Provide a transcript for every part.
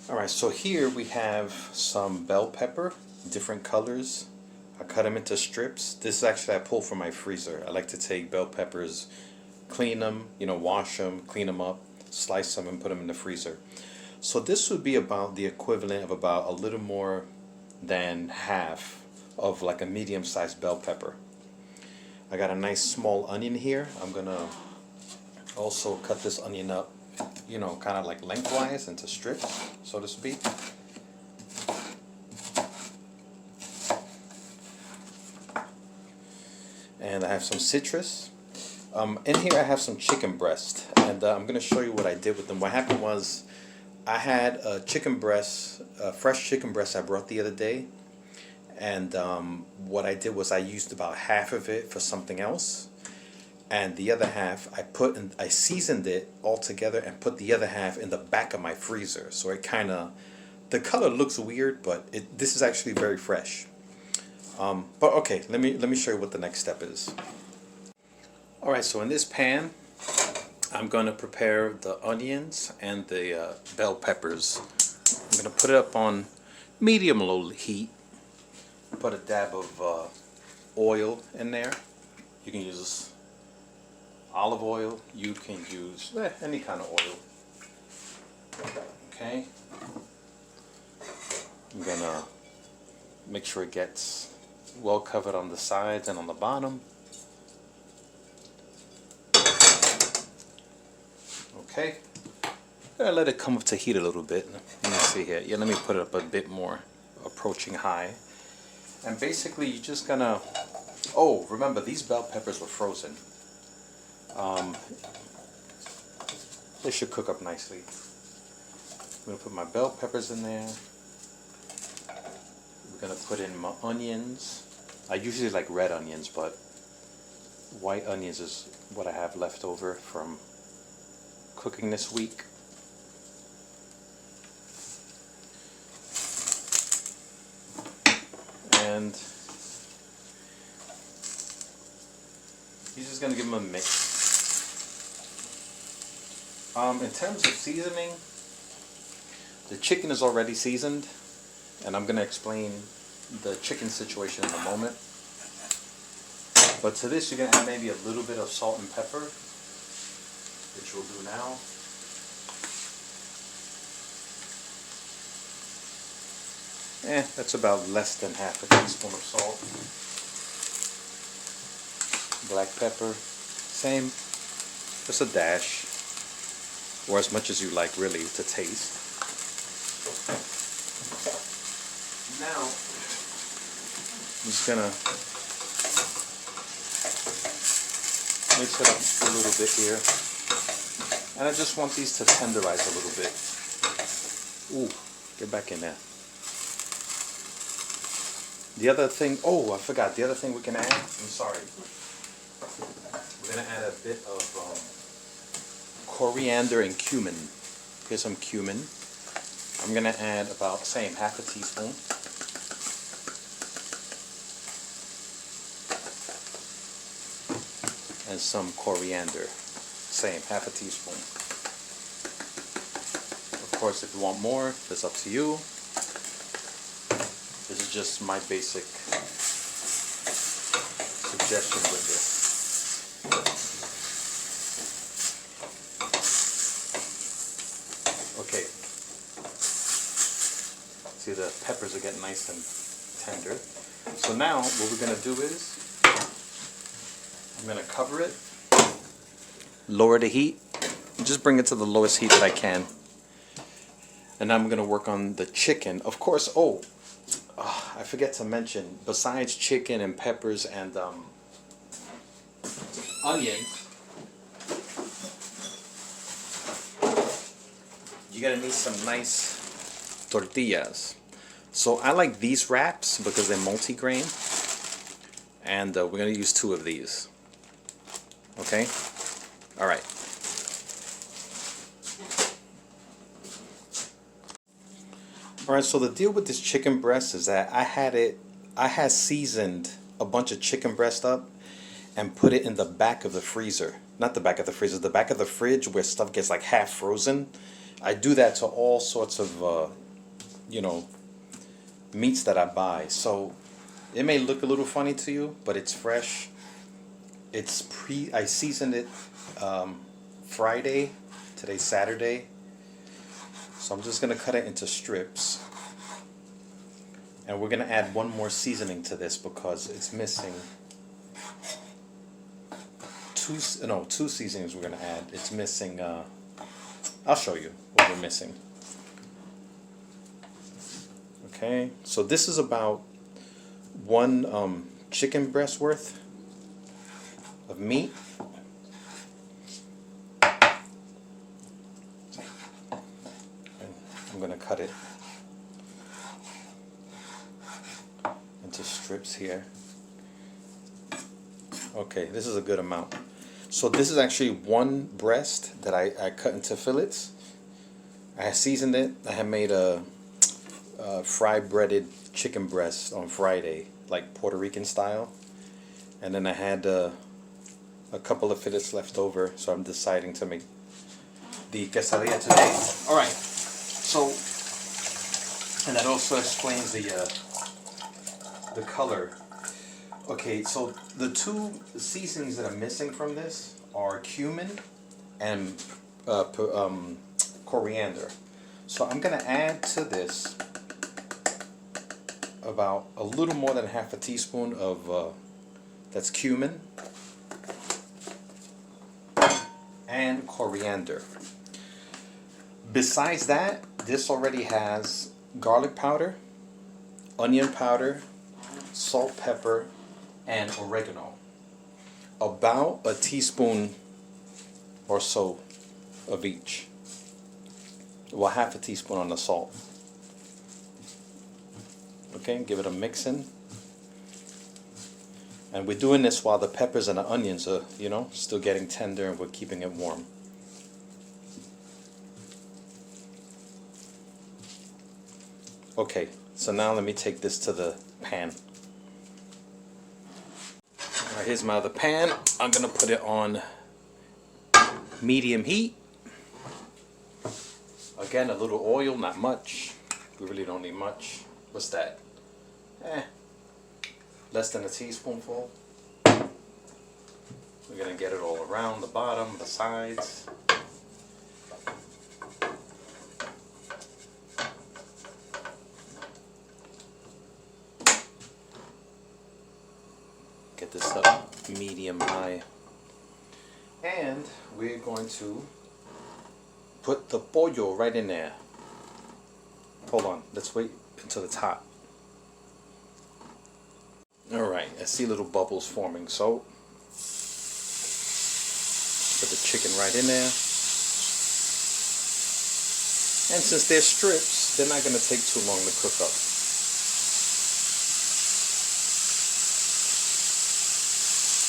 Alright, so here we have some bell pepper, different colors. I cut them into strips. This is actually I pulled from my freezer. I like to take bell peppers, clean them, wash them, clean them up, slice them and put them in the freezer. So this would be about the equivalent of about a little more than half of like a medium-sized bell pepper. I got a nice small onion here. I'm gonna also cut this onion up, kind of like lengthwise into strips, so to speak. And I have some citrus. In here I have some chicken breast, and I'm going to show you what I did with them. What happened was I had a chicken breast, a fresh chicken breast I brought the other day, and what I did was I used about half of it for something else, and the other half I seasoned it all together and put the other half in the back of my freezer. So it the color looks weird, but this is actually very fresh. But okay, let me show you what the next step is. Alright, so in this pan I'm going to prepare the onions and the bell peppers. I'm going to put it up on medium-low heat. Put a dab of oil in there. You can use olive oil. You can use any kind of oil. Okay. I'm going to make sure it gets well covered on the sides and on the bottom. Okay, let it come up to heat a little bit. Let me see here. Yeah, let me put it up a bit more, approaching high. And basically, you're just gonna. Oh, remember these bell peppers were frozen. They should cook up nicely. I'm gonna put my bell peppers in there. We're gonna put in my onions. I usually like red onions, but white onions is what I have left over from cooking this week. And he's just going to give them a mix. In terms of seasoning, the chicken is already seasoned, and I'm going to explain the chicken situation in a moment. But to this you're going to add maybe a little bit of salt and pepper, which we'll do now. That's about less than half a teaspoon of salt. Black pepper, same, just a dash, or as much as you like really to taste. Now, I'm just gonna mix it up a little bit here. And I just want these to tenderize a little bit. Ooh, get back in there. The other thing, oh, I forgot. The other thing we can add, I'm sorry. We're going to add a bit of coriander and cumin. Here's some cumin. I'm going to add about, same, half a teaspoon. And some coriander. Same, half a teaspoon. Of course, if you want more, it's up to you. This is just my basic suggestion with this. Okay. See, the peppers are getting nice and tender. So now what we're going to do is I'm going to cover it. Lower the heat, just bring it to the lowest heat that I can. And now I'm going to work on the chicken. Of course, I forget to mention, besides chicken and peppers and onions, you're going to need some nice tortillas. So I like these wraps because they're multi-grain. And we're going to use 2 of these. Okay? Alright. Alright, so the deal with this chicken breast is that I had seasoned a bunch of chicken breast up and put it in the back of the freezer. Not the back of the freezer, the back of the fridge where stuff gets like half frozen. I do that to all sorts of, you know, meats that I buy. So it may look a little funny to you, but it's fresh. I seasoned it Friday. Today's Saturday. So I'm just going to cut it into strips. And we're going to add one more seasoning to this because it's missing two seasonings we're going to add. It's missing, I'll show you what we're missing. Okay, so this is about one chicken breast worth of meat. And I'm going to cut it into strips here. Okay, this is a good amount. So this is actually one breast that I cut into fillets. I seasoned it. I had made a fried breaded chicken breast on Friday, like Puerto Rican style. And then I had a couple of fillets left over, so I'm deciding to make the quesadilla today. Alright, so, and that also explains the color. Okay, so the two seasonings that I'm missing from this are cumin and coriander. So I'm going to add to this about a little more than half a teaspoon of that's cumin and coriander. Besides that, this already has garlic powder, onion powder, salt, pepper, and oregano. About a teaspoon or so of each. Well, half a teaspoon on the salt. Okay, give it a mixing. And we're doing this while the peppers and the onions are, you know, still getting tender, and we're keeping it warm. Okay, so now let me take this to the pan. Alright, here's my other pan. I'm gonna put it on medium heat. Again, a little oil, not much. We really don't need much. What's that? Less than a teaspoonful. We're gonna get it all around the bottom, the sides. Get this up medium high. And we're going to put the pollo right in there. Hold on, let's wait until it's hot. Alright, I see little bubbles forming, so put the chicken right in there. And since they're strips, they're not going to take too long to cook up.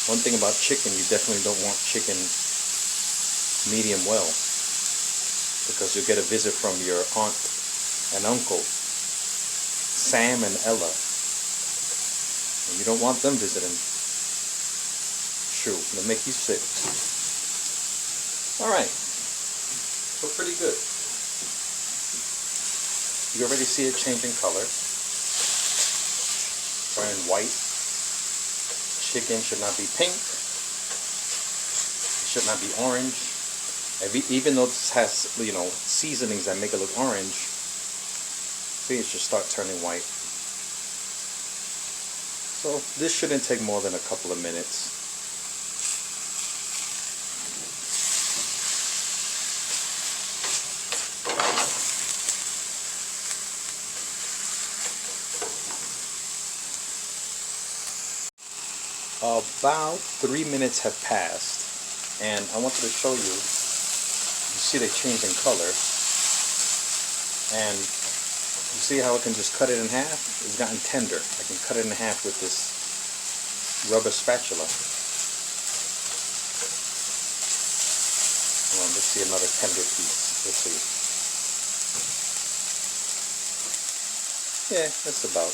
One thing about chicken, you definitely don't want chicken medium well, because you'll get a visit from your aunt and uncle, Sam and Ella. And you don't want them visiting. Shoot, they'll make you sick. Alright, so pretty good. You already see it changing color. Turning white. Chicken should not be pink. It should not be orange. Even though this has, you know, seasonings that make it look orange, see, it should start turning white. So this shouldn't take more than a couple of minutes. About 3 minutes have passed, and I wanted to show you. You see they change in color, and you see how I can just cut it in half? It's gotten tender. I can cut it in half with this rubber spatula. Well, let's see another tender piece. Let's see. Yeah, that's about.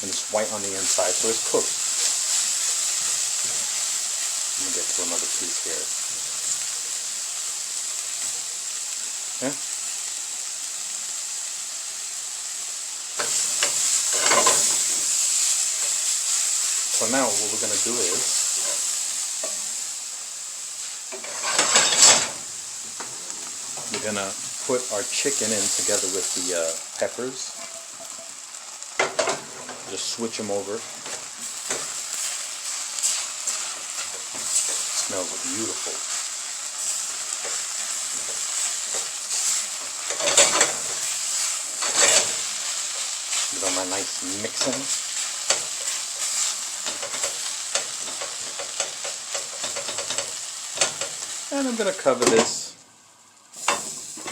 And it's white on the inside, so it's cooked. Let me get to another piece here. Yeah? So now what we're going to do is we're going to put our chicken in together with the peppers. Just switch them over. Smells beautiful. Give them a nice mixing. And I'm going to cover this,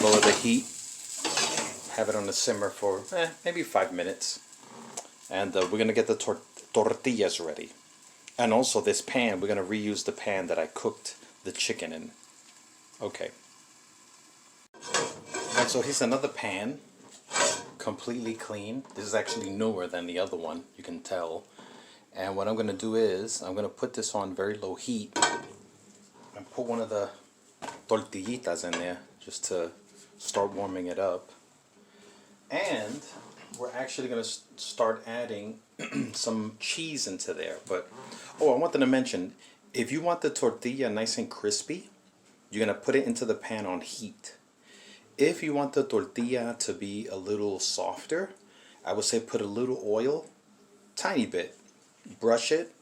lower the heat, have it on the simmer for maybe 5 minutes. And we're going to get the tortillas ready. And also this pan, we're going to reuse the pan that I cooked the chicken in. Okay. Alright, so here's another pan, completely clean. This is actually newer than the other one, you can tell. And what I'm going to do is, I'm going to put this on very low heat and put one of the tortillitas in there just to start warming it up. And we're actually going to start adding some cheese into there. But I wanted to mention, if you want the tortilla nice and crispy, you're going to put it into the pan on heat. If you want the tortilla to be a little softer, I would say put a little oil, tiny bit, brush it,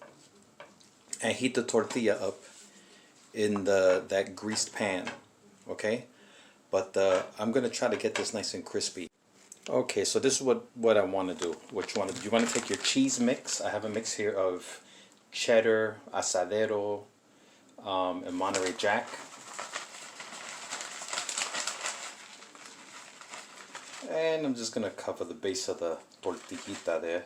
and heat the tortilla up in that greased pan. Okay, but I'm going to try to get this nice and crispy. Okay, so this is what I want to do. What you want to do? You want to take your cheese mix. I have a mix here of cheddar, asadero, and Monterey Jack. And I'm just going to cover the base of the tortillita there.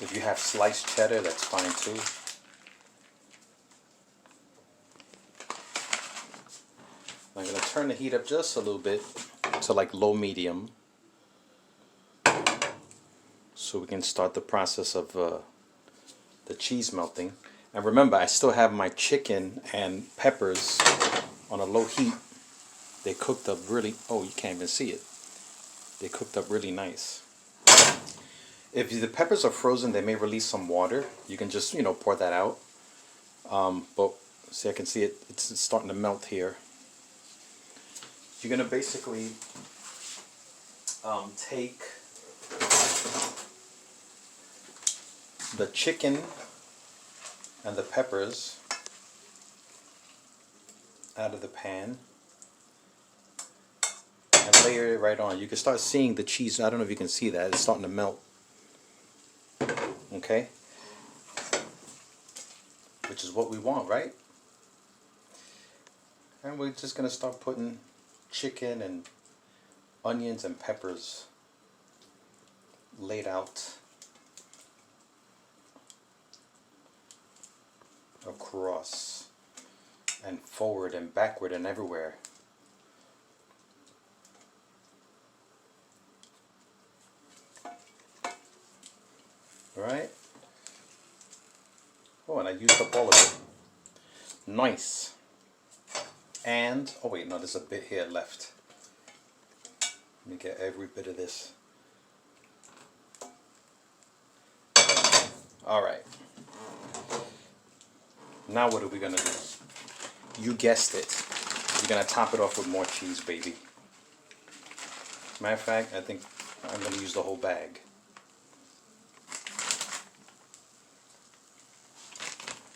If you have sliced cheddar, that's fine too. I'm going to turn the heat up just a little bit to like low medium, so we can start the process of the cheese melting. And remember, I still have my chicken and peppers on a low heat. They cooked up really, oh, you can't even see it. They cooked up really nice. If the peppers are frozen, they may release some water. You can just, pour that out. But see, I can see it, it's starting to melt here. You're going to basically take the chicken and the peppers out of the pan and layer it right on. You can start seeing the cheese. I don't know if you can see that. It's starting to melt. Okay? Which is what we want, right? And we're just going to start putting chicken and onions and peppers laid out across and forward and backward and everywhere. Alright? Oh, and I used up all of it. Nice. And, oh wait, no, there's a bit here left. Let me get every bit of this. Alright. Now what are we going to do? You guessed it. You're going to top it off with more cheese, baby. Matter of fact, I think I'm going to use the whole bag.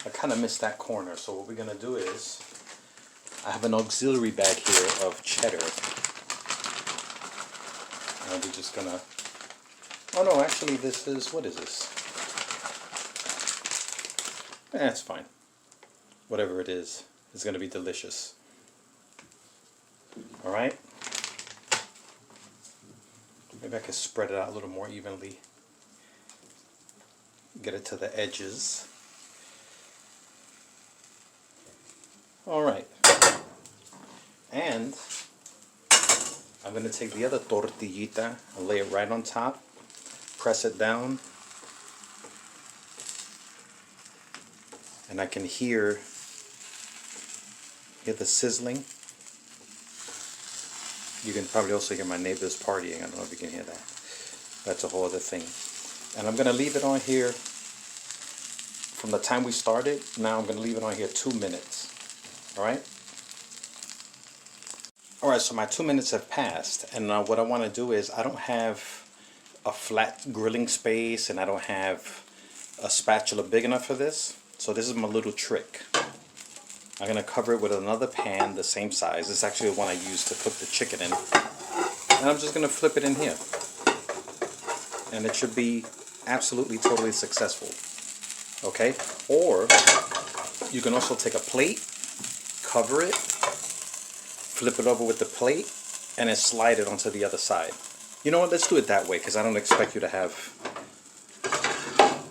I kind of missed that corner, so what we're going to do is, I have an auxiliary bag here of cheddar. And we're just going to, oh no, actually this is, what is this? It's fine. Whatever it is, it's going to be delicious. Alright? Maybe I can spread it out a little more evenly. Get it to the edges. Alright. And I'm going to take the other tortillita and lay it right on top. Press it down. And I can hear the sizzling. You can probably also hear my neighbors partying. I don't know if you can hear that. That's a whole other thing. And I'm gonna leave it on here from the time we started. Now I'm gonna leave it on here 2 minutes. All right. All right. So my 2 minutes have passed, and now what I want to do is I don't have a flat grilling space, and I don't have a spatula big enough for this. So this is my little trick. I'm gonna cover it with another pan the same size. This is actually the one I used to cook the chicken in. And I'm just gonna flip it in here. And it should be absolutely totally successful. Okay? Or you can also take a plate, cover it, flip it over with the plate, and then slide it onto the other side. You know what? Let's do it that way, because I don't expect you to have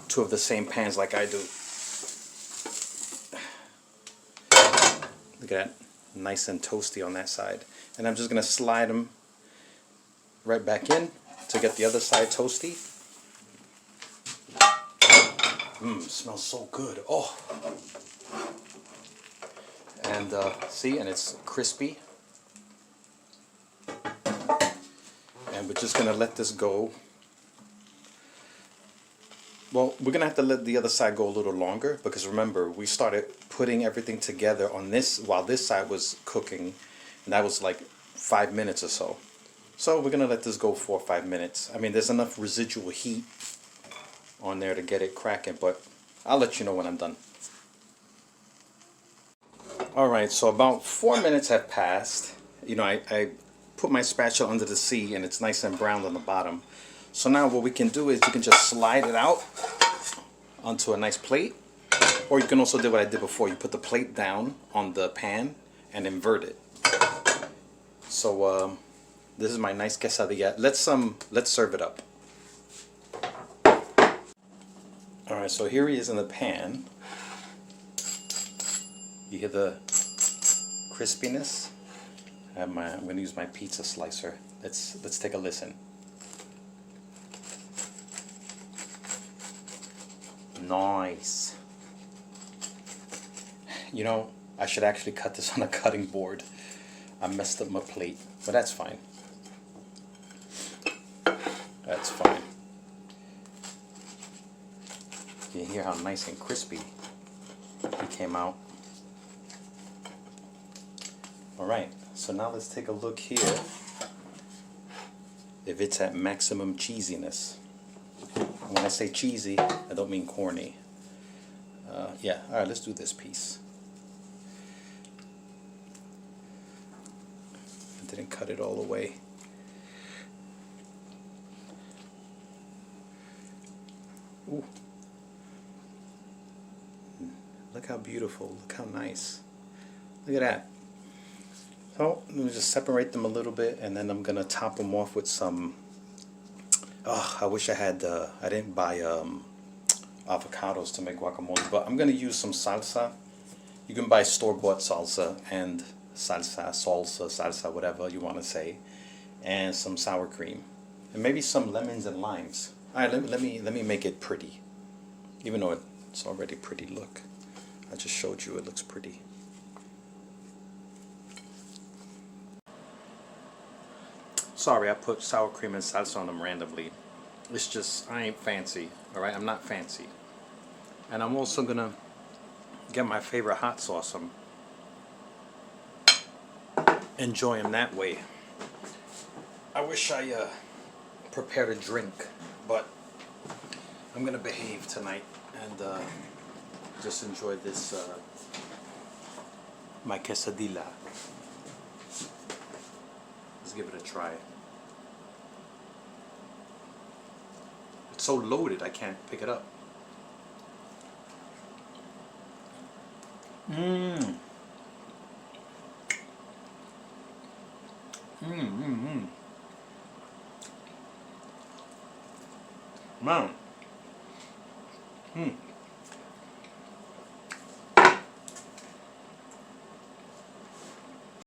two of the same pans like I do. Look at that. Nice and toasty on that side. And I'm just going to slide them right back in to get the other side toasty. Smells so good. Oh! And see, and it's crispy. And we're just going to let this go. Well, we're going to have to let the other side go a little longer, because remember, we started putting everything together on this while this side was cooking, and that was like 5 minutes or so. So we're going to let this go 4 or 5 minutes. I mean, there's enough residual heat on there to get it cracking, but I'll let you know when I'm done. Alright, so about 4 minutes have passed. You know, I put my spatula under the sea, and it's nice and brown on the bottom. So now what we can do is you can just slide it out onto a nice plate, or you can also do what I did before. You put the plate down on the pan and invert it. So this is my nice quesadilla. Let's serve it up. All right, so here he is in the pan. You hear the crispiness? I'm going to use my pizza slicer. Let's take a listen. Nice. You know, I should actually cut this on a cutting board. I messed up my plate, but that's fine. That's fine. You hear how nice and crispy it came out. Alright, so now let's take a look here if it's at maximum cheesiness. When I say cheesy, I don't mean corny. Yeah, alright, let's do this piece. I didn't cut it all the way. Ooh. Look how beautiful, look how nice. Look at that. So, let me just separate them a little bit, and then I'm going to top them off with some... Oh, I wish I had, I didn't buy avocados to make guacamole, but I'm going to use some salsa. You can buy store-bought salsa and salsa, whatever you want to say, and some sour cream, and maybe some lemons and limes. All right, let me make it pretty, even though it's already pretty. Look, I just showed you it looks pretty. Sorry, I put sour cream and salsa on them randomly. It's just, I ain't fancy, alright? I'm not fancy. And I'm also gonna get my favorite hot sauce. Enjoy them that way. I wish I prepared a drink, but I'm gonna behave tonight and just enjoy this, my quesadilla. Let's give it a try. It's so loaded I can't pick it up. Man,